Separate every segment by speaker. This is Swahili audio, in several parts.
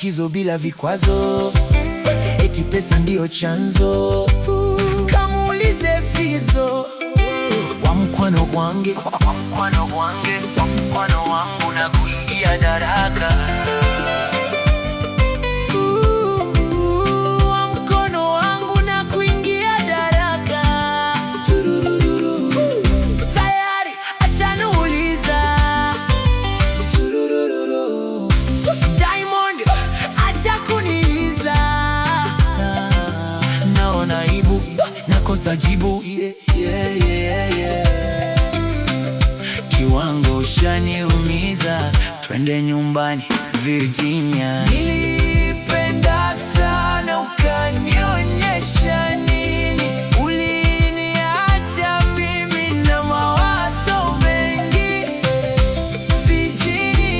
Speaker 1: likizo bila vikwazo, eti pesa ndiyo chanzo. Kamuulize Fizo wa mkwano gwange, mkwano wangu na kuingia daraka. Wa mkono wangu na kuingia daraka. Tayari ashaniuliza. Diamond acha kuniuliza. Naona aibu, nakosa jibu. Kiwango ushaniumiza, twende nyumbani Virginia. Nilipenda sana ukanionyesha nini, uliniacha mimi na mawazo mengi. Virginia,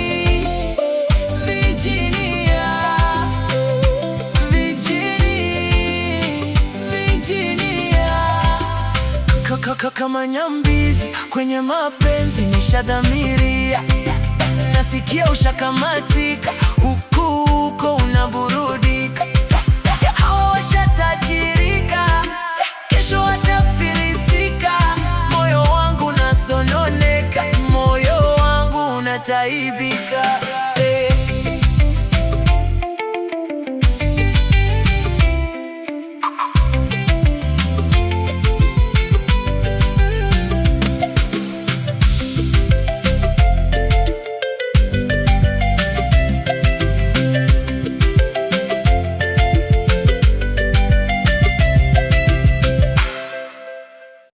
Speaker 1: kama nyambizi kwenye mapenzi nishadhamiria. Nasikia ushakamatika, huko unaburudika. Hawa washatajirika, kesho watafilisika. Moyo wangu unasononeka, moyo wangu unataibika.